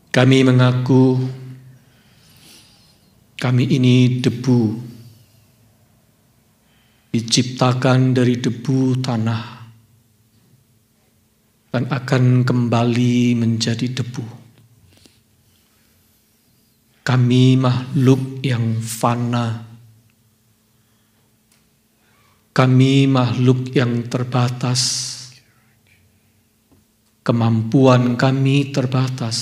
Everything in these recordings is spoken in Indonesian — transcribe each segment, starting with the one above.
Kami mengaku kami ini debu, diciptakan dari debu tanah dan akan kembali menjadi debu. Kami makhluk yang fana, kami makhluk yang terbatas, kemampuan kami terbatas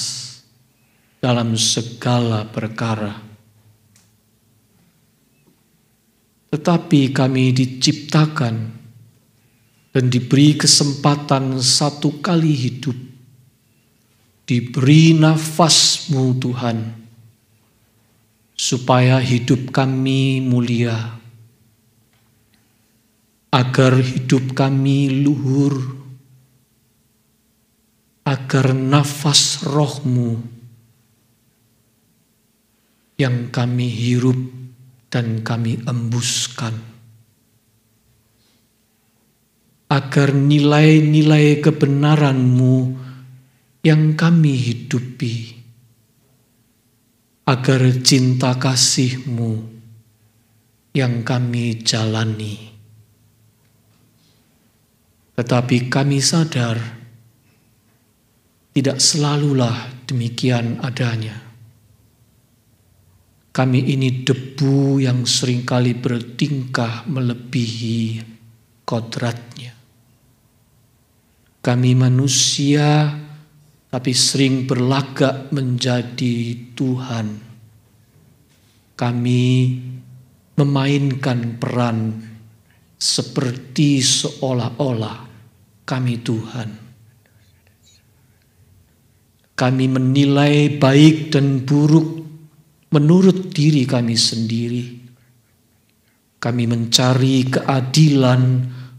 dalam segala perkara. Tetapi kami diciptakan dan diberi kesempatan satu kali hidup, diberi nafas-Mu Tuhan, supaya hidup kami mulia, agar hidup kami luhur, agar nafas Roh-Mu yang kami hirup dan kami embuskan, agar nilai-nilai kebenaran-Mu yang kami hidupi, agar cinta kasih-Mu yang kami jalani. Tetapi kami sadar tidak selalulah demikian adanya. Kami ini debu yang seringkali bertingkah melebihi kodratnya. Kami manusia, tapi sering berlagak menjadi Tuhan. Kami memainkan peran seperti seolah-olah kami Tuhan. Kami menilai baik dan buruk menurut diri kami sendiri. Kami mencari keadilan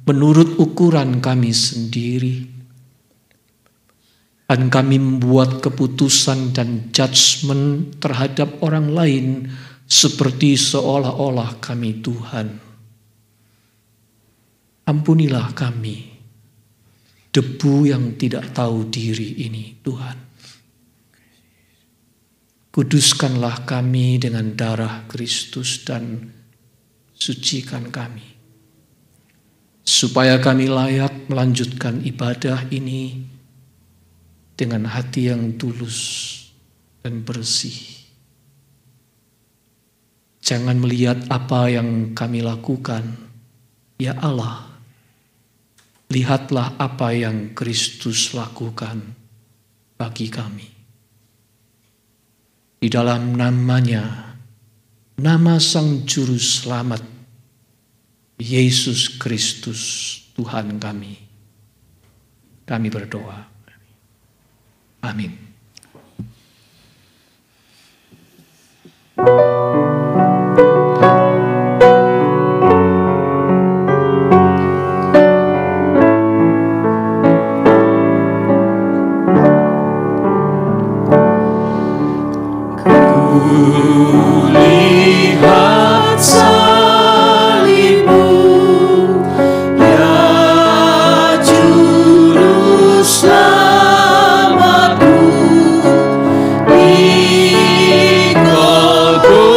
menurut ukuran kami sendiri. Dan kami membuat keputusan dan judgement terhadap orang lain seperti seolah-olah kami Tuhan. Ampunilah kami, debu yang tidak tahu diri ini, Tuhan. Kuduskanlah kami dengan darah Kristus dan sucikan kami, supaya kami layak melanjutkan ibadah ini dengan hati yang tulus dan bersih. Jangan melihat apa yang kami lakukan, ya Allah. Lihatlah apa yang Kristus lakukan bagi kami. Di dalam namanya, nama Sang Juru Selamat, Yesus Kristus, Tuhan kami berdoa. Amin. Kulihat salib-Mu, ya Juru Selamat-Ku, di Golgota.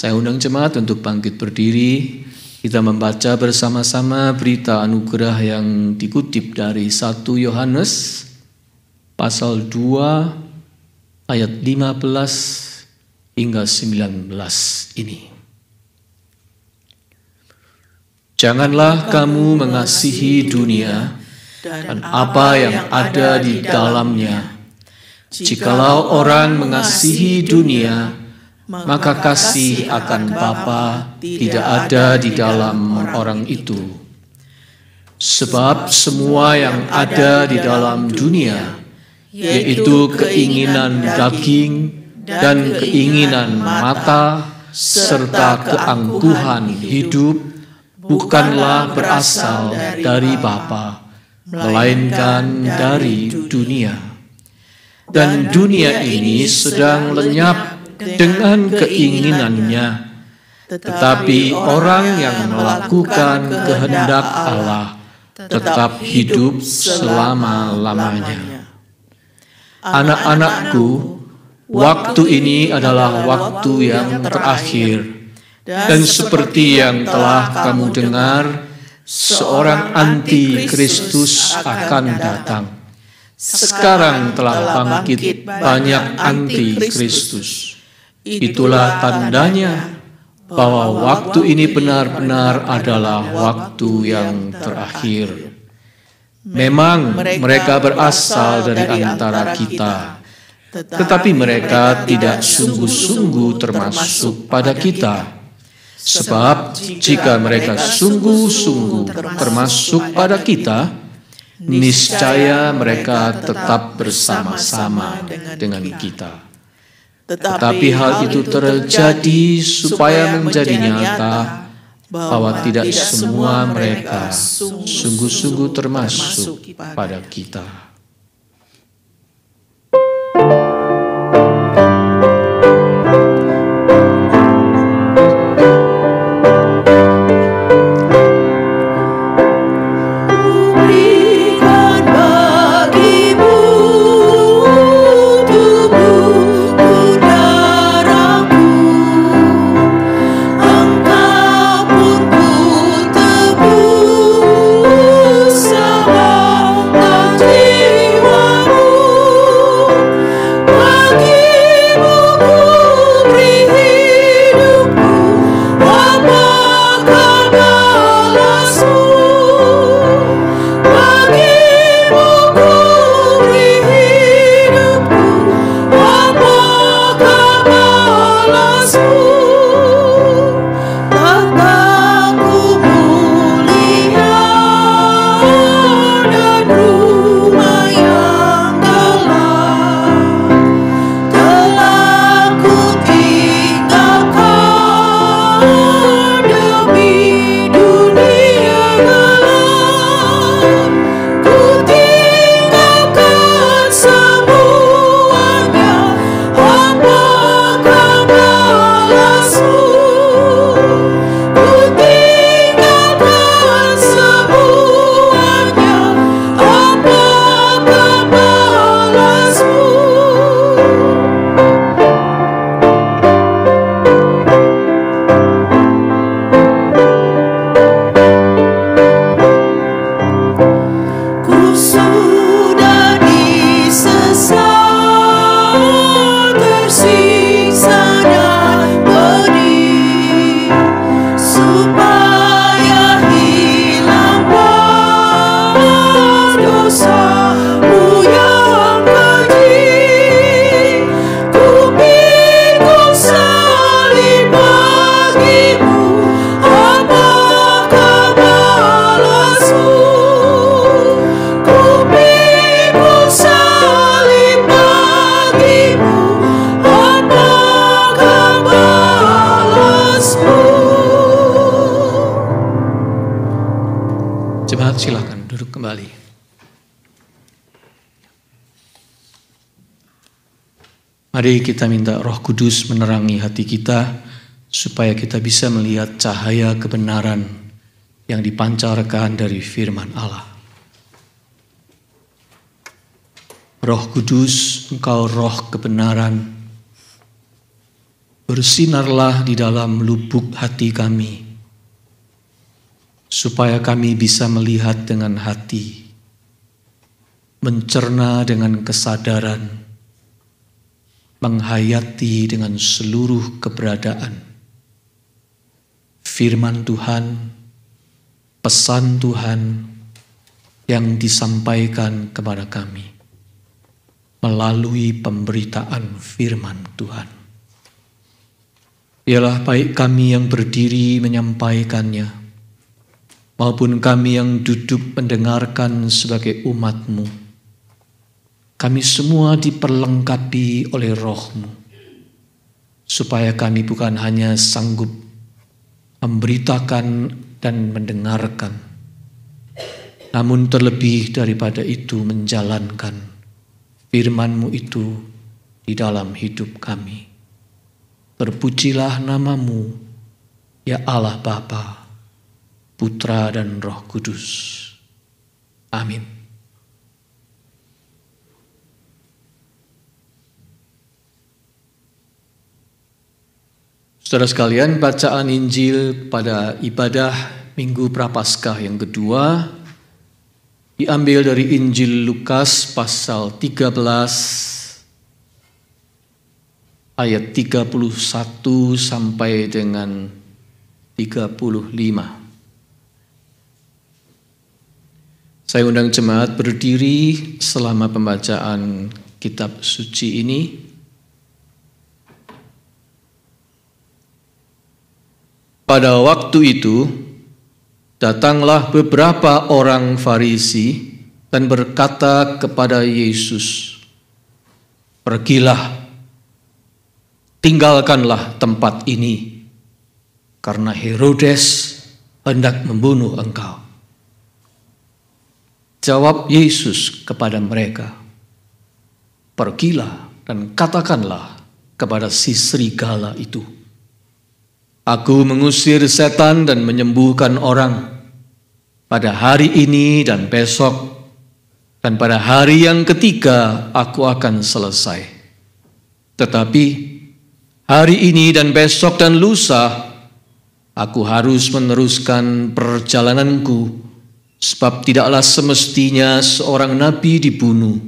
Saya undang jemaat untuk bangkit berdiri. Kita membaca bersama-sama berita anugerah yang dikutip dari 1 Yohanes pasal 2 ayat 15 hingga 19 ini. Janganlah kamu mengasihi dunia dan apa yang ada di dalamnya. Jikalau orang mengasihi dunia, maka kasih akan Bapa tidak ada di dalam orang itu. Sebab semua yang ada di dalam dunia, yaitu keinginan daging dan keinginan mata, serta keangkuhan hidup, bukanlah berasal dari Bapa, melainkan dari dunia. Dan dunia ini sedang lenyap dengan keinginannya, tetapi orang yang melakukan kehendak Allah tetap hidup selama-lamanya. Anak-anakku, waktu ini adalah waktu yang terakhir, dan seperti yang telah kamu dengar, seorang anti-Kristus akan datang. Sekarang telah bangkit banyak anti-Kristus. Itulah tandanya bahwa waktu ini benar-benar adalah waktu yang terakhir. Memang mereka berasal dari antara kita, tetapi mereka tidak sungguh-sungguh termasuk pada kita. Sebab jika mereka sungguh-sungguh termasuk pada kita, niscaya mereka tetap bersama-sama dengan kita. Tetapi hal itu terjadi supaya menjadi nyata bahwa tidak semua mereka sungguh-sungguh termasuk pada kita. Silakan duduk kembali. Mari kita minta Roh Kudus menerangi hati kita supaya kita bisa melihat cahaya kebenaran yang dipancarkan dari firman Allah. Roh Kudus, Engkau roh kebenaran. bersinarlah di dalam lubuk hati kami, supaya kami bisa melihat dengan hati, mencerna dengan kesadaran, menghayati dengan seluruh keberadaan firman Tuhan, pesan Tuhan yang disampaikan kepada kami melalui pemberitaan firman Tuhan. Biarlah baik kami yang berdiri menyampaikannya, maupun kami yang duduk mendengarkan sebagai umat-Mu, kami semua diperlengkapi oleh Roh-Mu, supaya kami bukan hanya sanggup memberitakan dan mendengarkan, namun terlebih daripada itu menjalankan firman-Mu itu di dalam hidup kami. Terpujilah nama-Mu, ya Allah Bapa, Putra dan Roh Kudus. Amin. Saudara sekalian, bacaan Injil pada ibadah Minggu Prapaskah yang kedua diambil dari Injil Lukas pasal 13 ayat 31 sampai dengan 35. Saya undang jemaat berdiri selama pembacaan kitab suci ini. Pada waktu itu, datanglah beberapa orang Farisi dan berkata kepada Yesus, "Pergilah, tinggalkanlah tempat ini, karena Herodes hendak membunuh engkau." Jawab Yesus kepada mereka, "Pergilah dan katakanlah kepada si serigala itu, Aku mengusir setan dan menyembuhkan orang pada hari ini dan besok, dan pada hari yang ketiga aku akan selesai. Tetapi hari ini dan besok dan lusa aku harus meneruskan perjalananku, sebab tidaklah semestinya seorang nabi dibunuh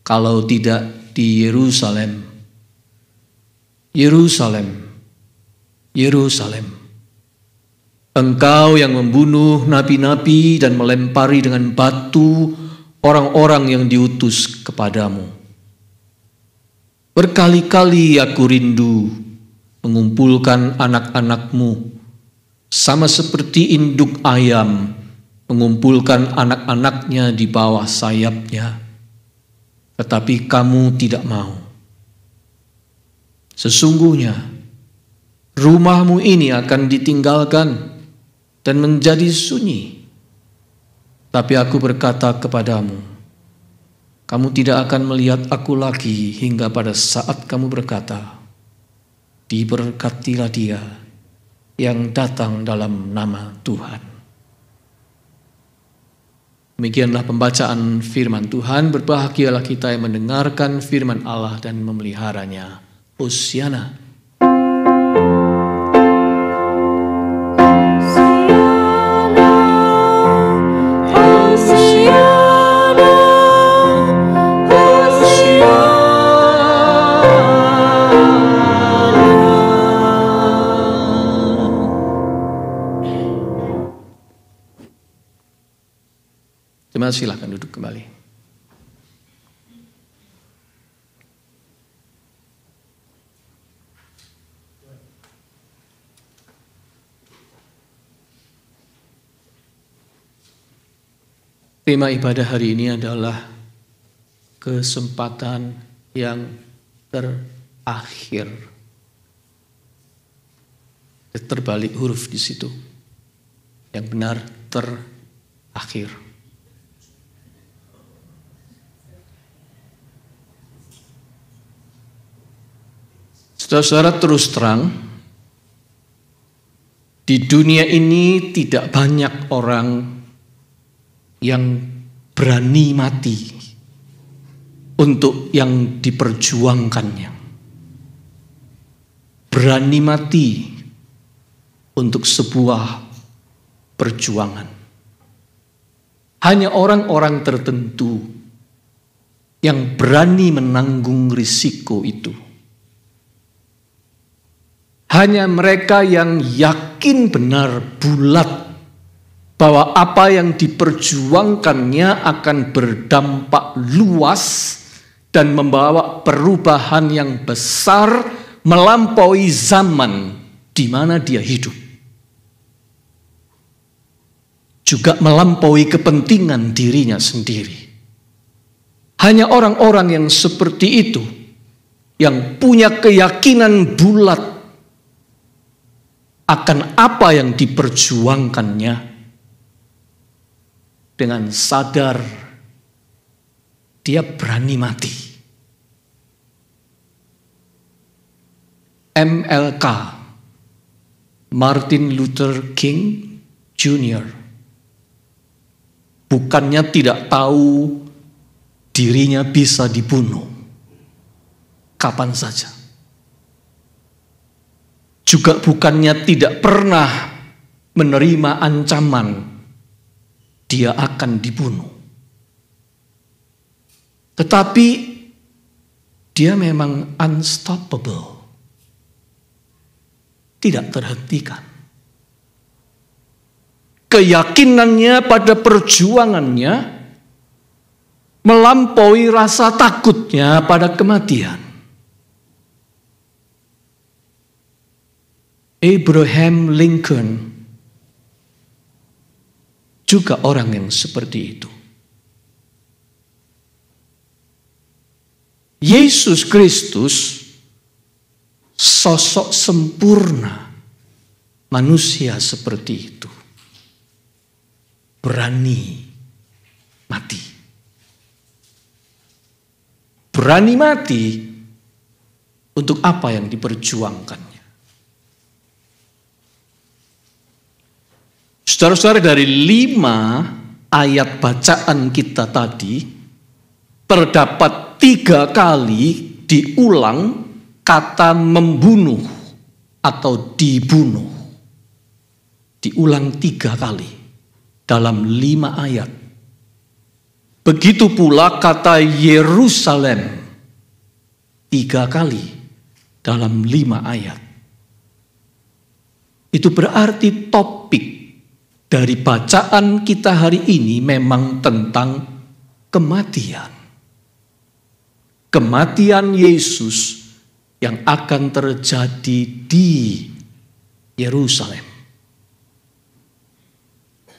kalau tidak di Yerusalem. Yerusalem, Yerusalem, engkau yang membunuh nabi-nabi dan melempari dengan batu orang-orang yang diutus kepadamu. Berkali-kali aku rindu mengumpulkan anak-anakmu, sama seperti induk ayam mengumpulkan anak-anaknya di bawah sayapnya, tetapi kamu tidak mau. Sesungguhnya rumahmu ini akan ditinggalkan dan menjadi sunyi. Tapi aku berkata kepadamu, kamu tidak akan melihat aku lagi hingga pada saat kamu berkata, diberkatilah dia yang datang dalam nama Tuhan." Demikianlah pembacaan firman Tuhan. Berbahagialah kita yang mendengarkan firman Allah dan memeliharanya. Hosiana. Jemaat silakan duduk kembali. Tema ibadah hari ini adalah kesempatan yang terakhir. Terbalik huruf di situ. Yang benar terakhir. Saudara-saudara, terus terang, di dunia ini tidak banyak orang yang berani mati untuk yang diperjuangkannya. berani mati untuk sebuah perjuangan. Hanya orang-orang tertentu yang berani menanggung risiko itu. Hanya mereka yang yakin benar bulat bahwa apa yang diperjuangkannya akan berdampak luas dan membawa perubahan yang besar melampaui zaman di mana dia hidup. Juga melampaui kepentingan dirinya sendiri. Hanya orang-orang yang seperti itu yang punya keyakinan bulat akan apa yang diperjuangkannya, dengan sadar dia berani mati. MLK, Martin Luther King Jr. bukannya tidak tahu dirinya bisa dibunuh kapan saja. Juga bukannya tidak pernah menerima ancaman dia akan dibunuh. Tetapi dia memang unstoppable. Tidak terhentikan. Keyakinannya pada perjuangannya melampaui rasa takutnya pada kematian. Abraham Lincoln juga orang yang seperti itu. Yesus Kristus sosok sempurna manusia seperti itu. Berani mati. Berani mati untuk apa yang diperjuangkannya. Saudara-saudara, dari 5 ayat bacaan kita tadi, terdapat 3 kali diulang kata membunuh atau dibunuh. Diulang 3 kali dalam 5 ayat. Begitu pula kata Yerusalem 3 kali dalam 5 ayat. Itu berarti topik dari bacaan kita hari ini memang tentang kematian. Kematian Yesus yang akan terjadi di Yerusalem.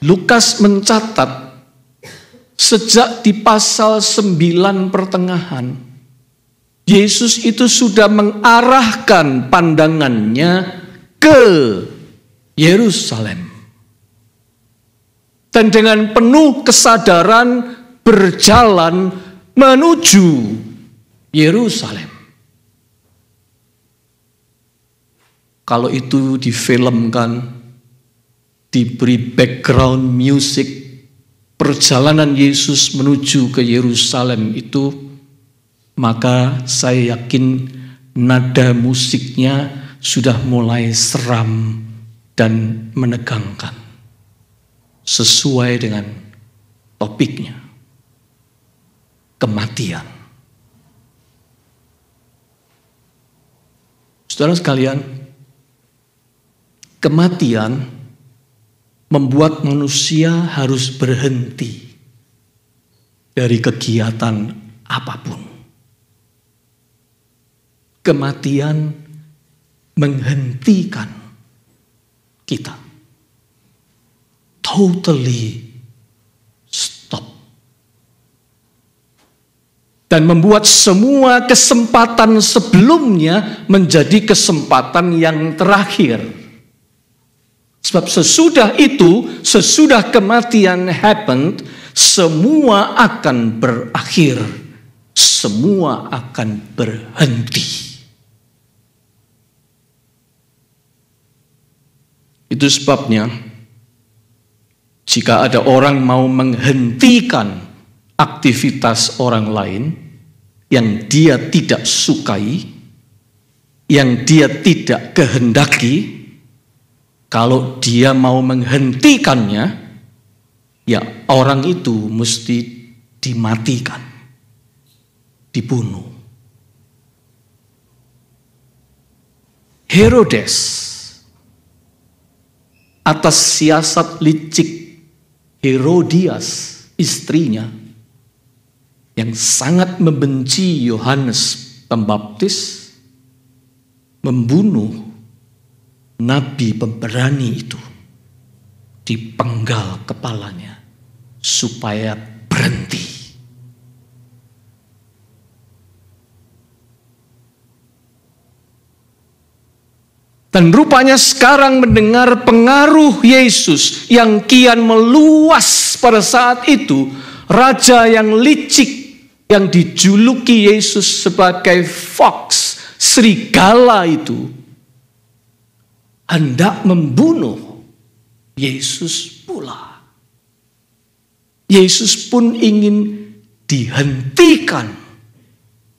Lukas mencatat sejak di pasal 9 pertengahan, Yesus itu sudah mengarahkan pandangannya ke Yerusalem. Dan dengan penuh kesadaran berjalan menuju Yerusalem. Kalau itu difilmkan, diberi background music, perjalanan Yesus menuju ke Yerusalem itu, maka saya yakin nada musiknya sudah mulai seram dan menegangkan. Sesuai dengan topiknya, kematian. Saudara sekalian, kematian membuat manusia harus berhenti dari kegiatan apapun. Kematian menghentikan kita. Totally stop. Dan membuat semua kesempatan sebelumnya menjadi kesempatan yang terakhir. Sebab sesudah itu, sesudah kematian happened, semua akan berakhir. Semua akan berhenti. Itu sebabnya, jika ada orang mau menghentikan aktivitas orang lain yang dia tidak sukai, yang dia tidak kehendaki, kalau dia mau menghentikannya, ya orang itu mesti dimatikan, dibunuh. Herodes atas siasat licik Herodias, istrinya, yang sangat membenci Yohanes Pembaptis, membunuh nabi pemberani itu, dipenggal kepalanya supaya berhenti. Dan rupanya sekarang mendengar pengaruh Yesus yang kian meluas pada saat itu, raja yang licik yang dijuluki Yesus sebagai fox, serigala itu, hendak membunuh Yesus pula. Yesus pun ingin dihentikan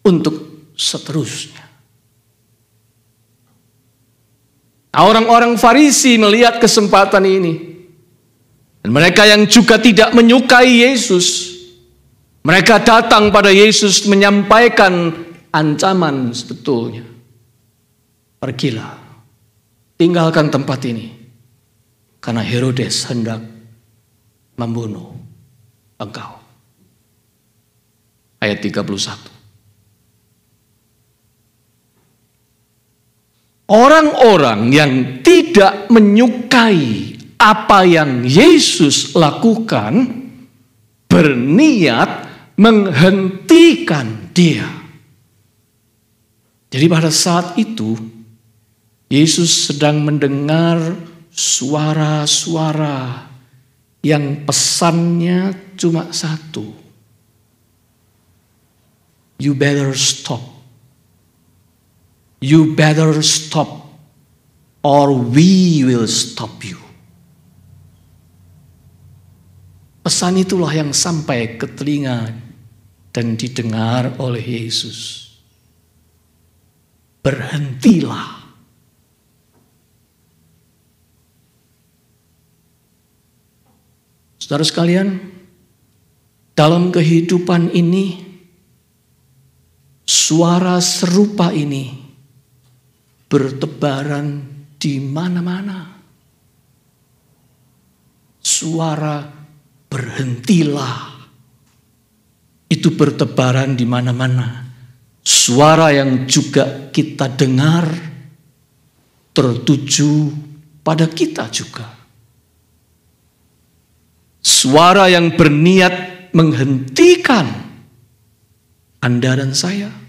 untuk seterusnya. Orang-orang Farisi melihat kesempatan ini, dan mereka yang juga tidak menyukai Yesus, mereka datang pada Yesus menyampaikan ancaman sebetulnya. Pergilah, tinggalkan tempat ini, karena Herodes hendak membunuh engkau. Ayat 31. Orang-orang yang tidak menyukai apa yang Yesus lakukan berniat menghentikan dia. Jadi pada saat itu Yesus sedang mendengar suara-suara yang pesannya cuma satu. You better stop. You better stop, or we will stop you. Pesan itulah yang sampai ke telinga dan didengar oleh Yesus. Berhentilah. Saudara sekalian, dalam kehidupan ini, suara serupa ini bertebaran di mana-mana. Suara berhentilah itu bertebaran di mana-mana. Suara yang juga kita dengar tertuju pada kita juga. Suara yang berniat menghentikan Anda dan saya.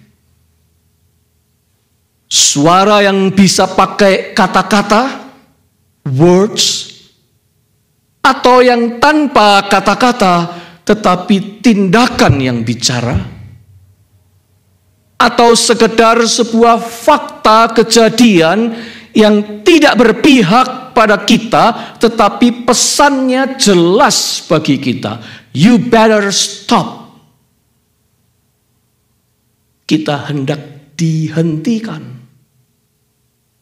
Suara yang bisa pakai kata-kata, words, atau yang tanpa kata-kata tetapi tindakan yang bicara, atau sekedar sebuah fakta kejadian yang tidak berpihak pada kita tetapi pesannya jelas bagi kita. You better stop. Kita hendak dihentikan.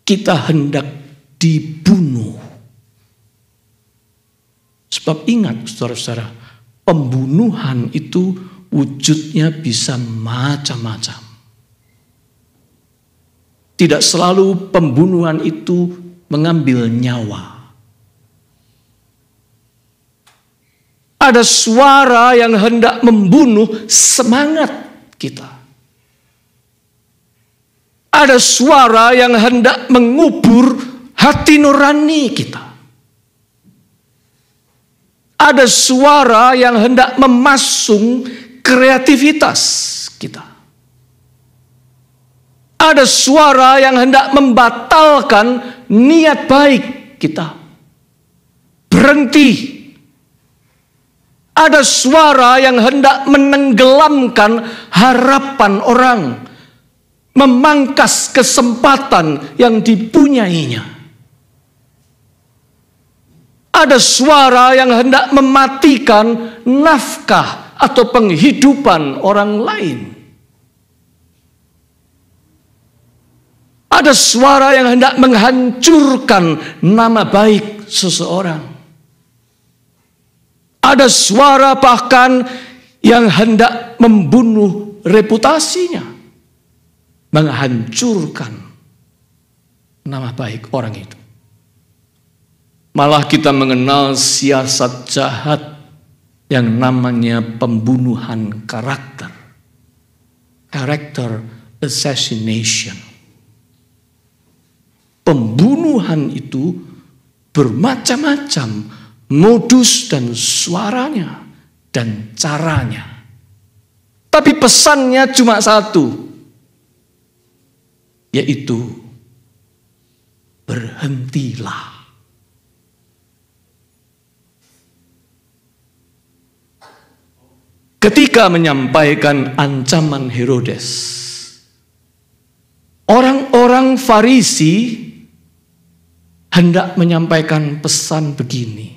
Kita hendak dibunuh. Sebab ingat saudara-saudara, pembunuhan itu wujudnya bisa macam-macam. Tidak selalu pembunuhan itu mengambil nyawa. Ada suara yang hendak membunuh semangat kita. Ada suara yang hendak mengubur hati nurani kita. Ada suara yang hendak memasung kreativitas kita. Ada suara yang hendak membatalkan niat baik kita. Berhenti. Ada suara yang hendak menenggelamkan harapan orang. Memangkas kesempatan yang dipunyainya. Ada suara yang hendak mematikan nafkah atau penghidupan orang lain. Ada Ada suara yang hendak menghancurkan nama baik seseorang. Ada suara bahkan yang hendak membunuh reputasinya, menghancurkan nama baik orang itu. Malah kita mengenal siasat jahat yang namanya pembunuhan karakter. Character assassination. Pembunuhan itu bermacam-macam modus dan suaranya dan caranya. Tapi pesannya cuma satu, yaitu berhentilah. Ketika menyampaikan ancaman Herodes, orang-orang Farisi hendak menyampaikan pesan begini,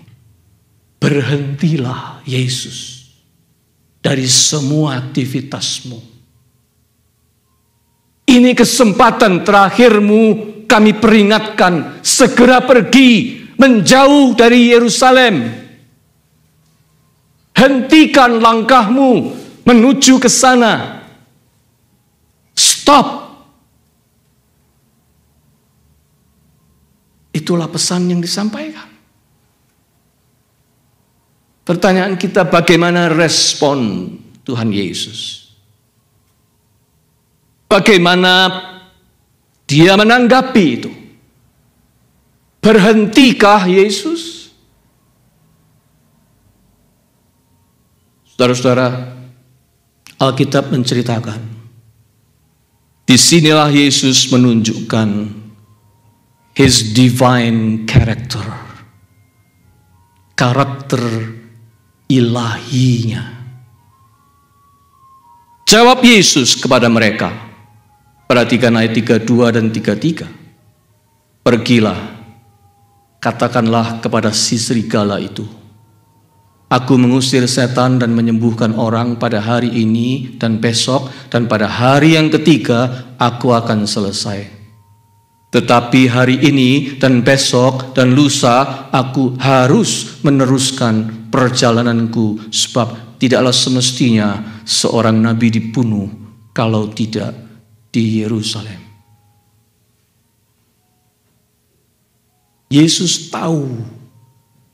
berhentilah Yesus dari semua aktivitasmu. Ini kesempatan terakhirmu, kami peringatkan, segera pergi menjauh dari Yerusalem. Hentikan langkahmu menuju ke sana. Stop. Itulah pesan yang disampaikan. Pertanyaan kita, bagaimana respon Tuhan Yesus? Bagaimana dia menanggapi itu? Berhentikah Yesus? Saudara-saudara, Alkitab menceritakan, disinilah Yesus menunjukkan His divine character, karakter ilahinya. Jawab Yesus kepada mereka, perhatikan ayat 32 dan 33. Pergilah, katakanlah kepada si serigala itu, aku mengusir setan dan menyembuhkan orang pada hari ini dan besok, dan pada hari yang ketiga aku akan selesai. Tetapi hari ini dan besok dan lusa aku harus meneruskan perjalananku, sebab tidaklah semestinya seorang nabi dibunuh kalau tidak di Yerusalem. Yesus tahu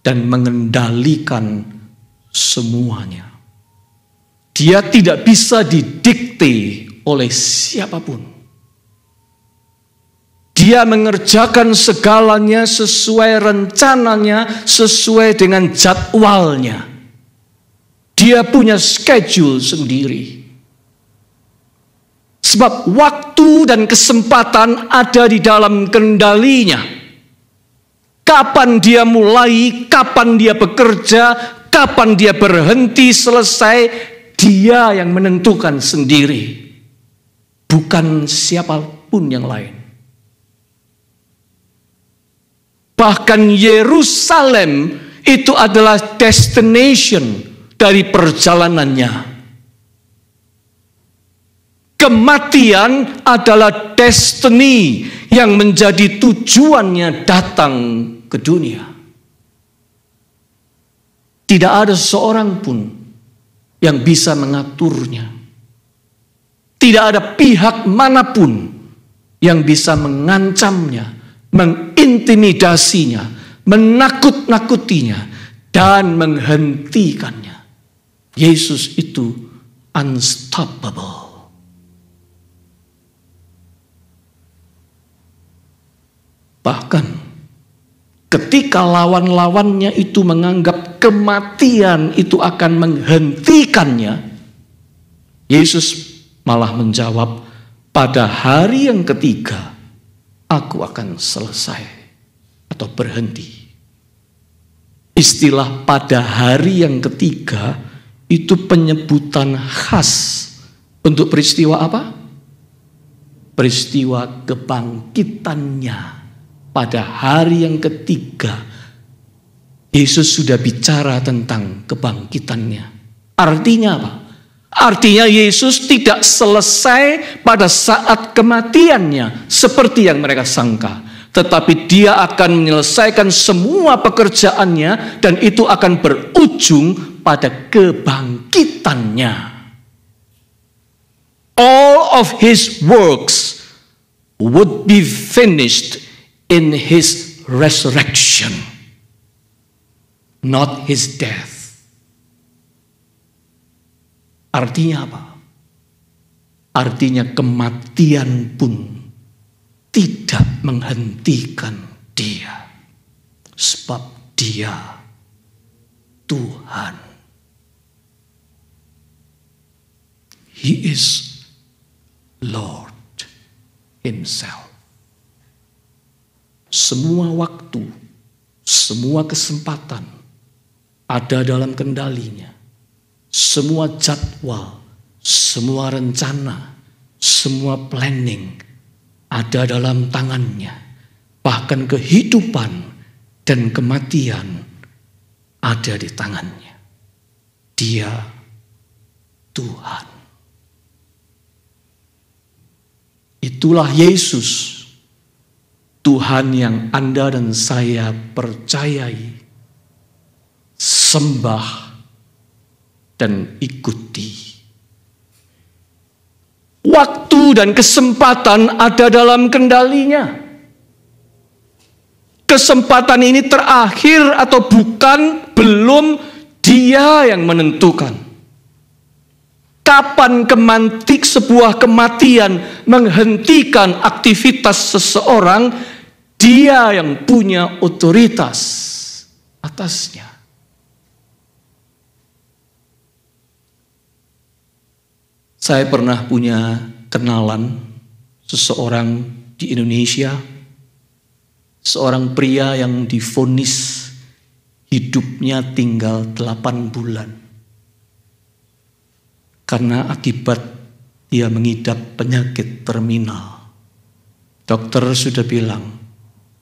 dan mengendalikan semuanya. Dia tidak bisa didikte oleh siapapun. Dia mengerjakan segalanya sesuai rencananya, sesuai dengan jadwalnya. Dia punya schedule sendiri. Sebab waktu dan kesempatan ada di dalam kendalinya. Kapan dia mulai, kapan dia bekerja, kapan dia berhenti, selesai, dia yang menentukan sendiri. Bukan siapapun yang lain. Bahkan Yerusalem itu adalah destination dari perjalanannya. Kematian adalah destiny yang menjadi tujuannya datang ke dunia. Tidak ada seorang pun yang bisa mengaturnya. Tidak ada pihak manapun yang bisa mengancamnya, mengintimidasinya, menakut-nakutinya, dan menghentikannya. Yesus itu unstoppable. Bahkan ketika lawan-lawannya itu menganggap kematian itu akan menghentikannya, Yesus malah menjawab, pada hari yang ketiga aku akan selesai atau berhenti. Istilah pada hari yang ketiga itu penyebutan khas untuk peristiwa apa? Peristiwa kebangkitannya. Pada hari yang ketiga, Yesus sudah bicara tentang kebangkitannya. Artinya apa? Artinya Yesus tidak selesai pada saat kematiannya seperti yang mereka sangka. Tetapi dia akan menyelesaikan semua pekerjaannya dan itu akan berujung pada kebangkitannya. All of his works would be finished in his resurrection, not his death. Artinya apa? Artinya kematian pun tidak menghentikan dia, sebab dia Tuhan. He is Lord himself. Semua waktu, semua kesempatan ada dalam kendalinya. Semua jadwal, semua rencana, semua planning ada dalam tangannya. Bahkan kehidupan dan kematian ada di tangannya. Dia Tuhan. Itulah Yesus, Tuhan yang Anda dan saya percayai, sembah, dan ikuti. Waktu dan kesempatan ada dalam kendalinya. Kesempatan ini terakhir atau bukan, belum, dia yang menentukan. Kapan sebuah kematian menghentikan aktivitas seseorang, dia yang punya otoritas atasnya. Saya pernah punya kenalan seseorang di Indonesia, seorang pria yang divonis hidupnya tinggal 8 bulan. Karena akibat dia mengidap penyakit terminal. Dokter sudah bilang,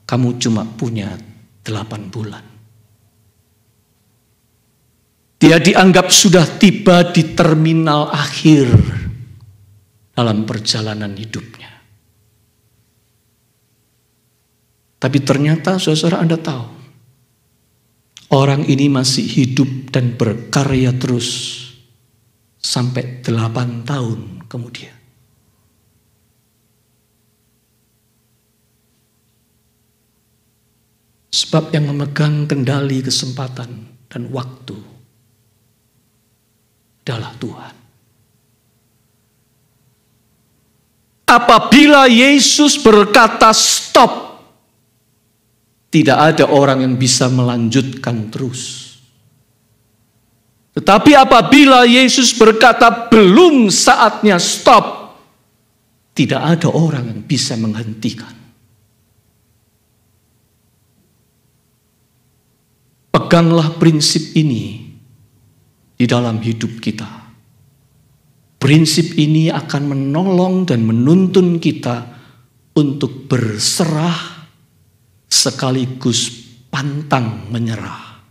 kamu cuma punya 8 bulan. Dia dianggap sudah tiba di terminal akhir dalam perjalanan hidupnya. Tapi ternyata saudara Anda tahu, orang ini masih hidup dan berkarya terus sampai 8 tahun kemudian. Sebab yang memegang kendali kesempatan dan waktu adalah Tuhan. Apabila Yesus berkata stop, tidak ada orang yang bisa melanjutkan terus. Tetapi apabila Yesus berkata belum saatnya stop, tidak ada orang yang bisa menghentikan. Peganglah prinsip ini di dalam hidup kita. Prinsip ini akan menolong dan menuntun kita untuk berserah sekaligus pantang menyerah.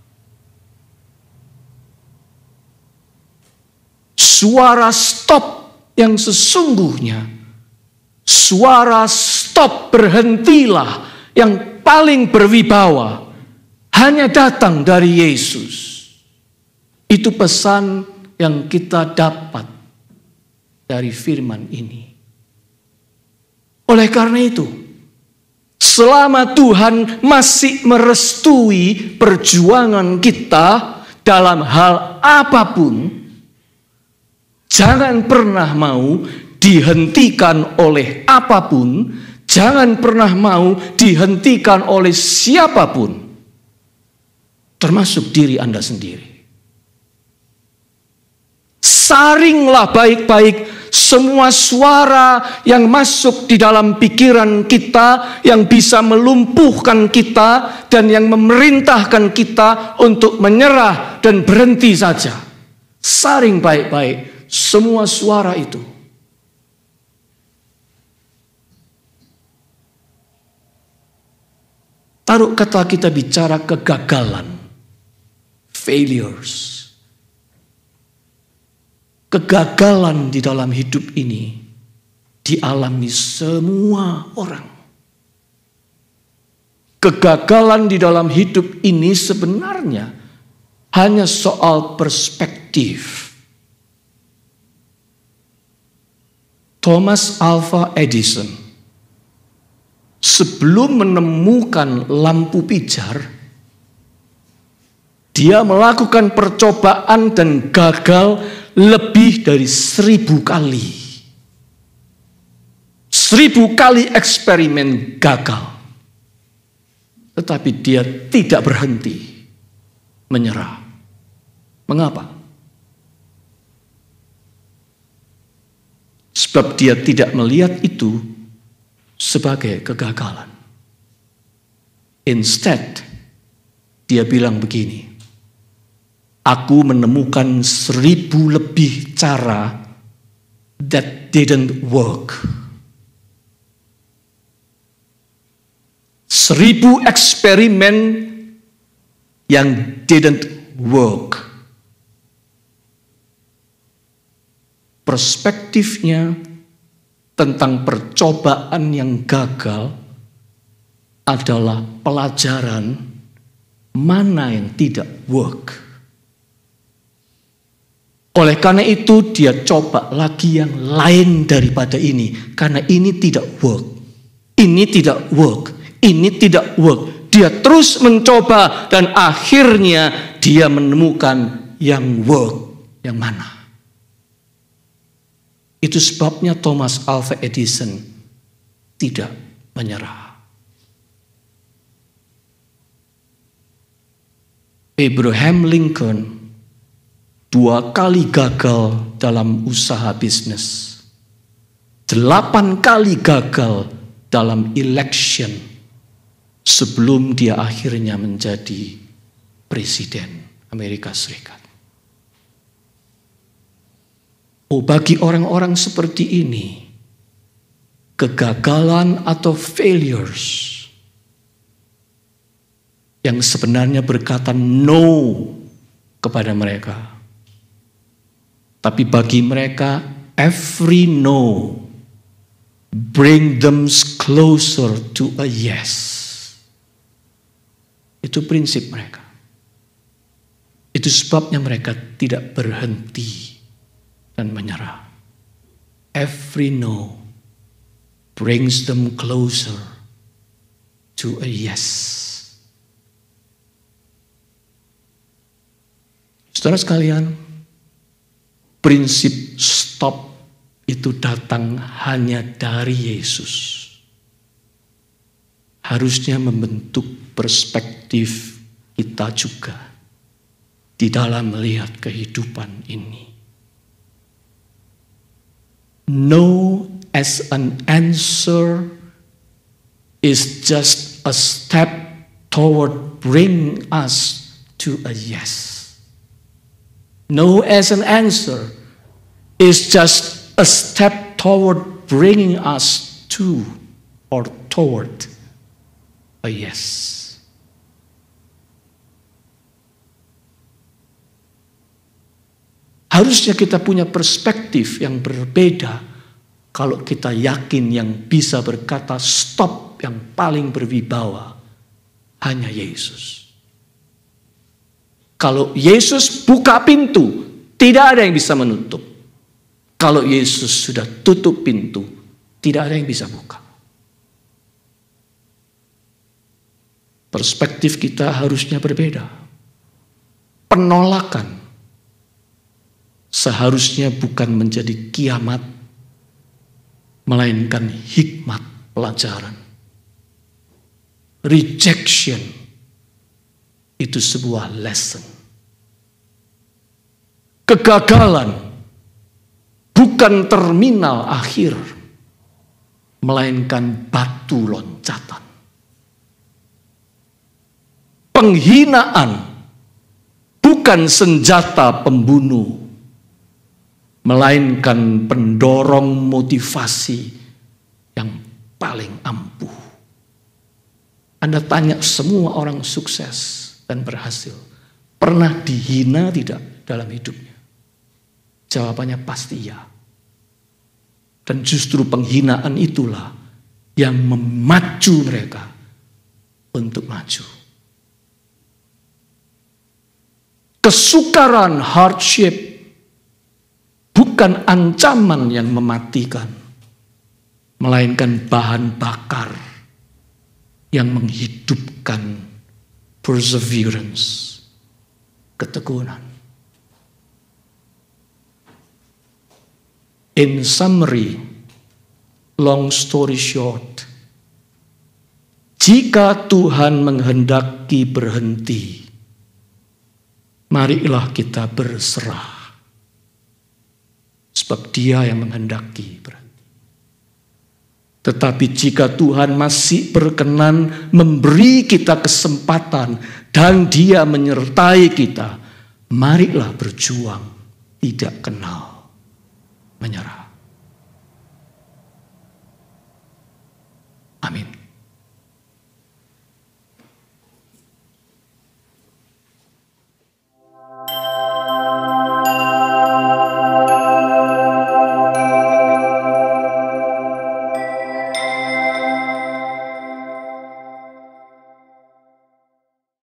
Suara stop yang sesungguhnya, suara stop berhentilah yang paling berwibawa, hanya datang dari Yesus. Itu pesan yang kita dapat dari firman ini. Oleh karena itu, selama Tuhan masih merestui perjuangan kita dalam hal apapun, jangan pernah mau dihentikan oleh apapun, jangan pernah mau dihentikan oleh siapapun, termasuk diri Anda sendiri. Saringlah baik-baik semua suara yang masuk di dalam pikiran kita, yang bisa melumpuhkan kita dan yang memerintahkan kita untuk menyerah dan berhenti saja. Saring baik-baik semua suara itu. Taruh kata kita bicara kegagalan, failures. Kegagalan di dalam hidup ini dialami semua orang. Kegagalan di dalam hidup ini sebenarnya hanya soal perspektif. Thomas Alva Edison sebelum menemukan lampu pijar, dia melakukan percobaan dan gagal lebih dari 1000 kali. 1000 kali eksperimen gagal. Tetapi dia tidak berhenti menyerah. Mengapa? Sebab dia tidak melihat itu sebagai kegagalan. Instead, dia bilang begini, aku menemukan 1000 lebih cara that didn't work. 1000 eksperimen yang didn't work. Perspektifnya tentang percobaan yang gagal adalah pelajaran mana yang tidak work. Oleh karena itu dia coba lagi yang lain daripada ini. Karena ini tidak work. Ini tidak work. Ini tidak work. Dia terus mencoba dan akhirnya dia menemukan yang work. Yang mana? Itu sebabnya Thomas Alva Edison tidak menyerah. Abraham Lincoln 2 kali gagal dalam usaha bisnis. 8 kali gagal dalam election sebelum dia akhirnya menjadi presiden Amerika Serikat. Oh, bagi orang-orang seperti ini, kegagalan atau failures yang sebenarnya berkata no kepada mereka. Tapi bagi mereka, every no bring them closer to a yes. Itu prinsip mereka. Itu sebabnya mereka tidak berhenti dan menyerah. Every no brings them closer to a yes. Saudara sekalian, prinsip stop itu datang hanya dari Yesus. Harusnya membentuk perspektif kita juga di dalam melihat kehidupan ini. No as an answer is just a step toward bringing us to a yes. No as an answer is just a step toward bringing us to or toward a yes. Harusnya kita punya perspektif yang berbeda kalau kita yakin yang bisa berkata stop yang paling berwibawa hanya Yesus. Kalau Yesus buka pintu, tidak ada yang bisa menutup. Kalau Yesus sudah tutup pintu, tidak ada yang bisa buka. Perspektif kita harusnya berbeda. Penolakan seharusnya bukan menjadi kiamat, melainkan hikmat pelajaran. Rejection itu sebuah lesson. Kegagalan bukan terminal akhir, melainkan batu loncatan. Penghinaan bukan senjata pembunuh, melainkan pendorong motivasi yang paling ampuh. Anda tanya semua orang sukses dan berhasil, pernah dihina tidak dalam hidupnya? Jawabannya pasti ya. Dan justru penghinaan itulah yang memacu mereka untuk maju. Kesukaran, hardship, bukan ancaman yang mematikan, melainkan bahan bakar yang menghidupkan perseverance, ketekunan. In summary, long story short, jika Tuhan menghendaki berhenti, marilah kita berserah. Sebab Dia yang menghendaki berhenti. Tetapi jika Tuhan masih berkenan memberi kita kesempatan dan Dia menyertai kita, marilah berjuang, tidak kenal menyerah.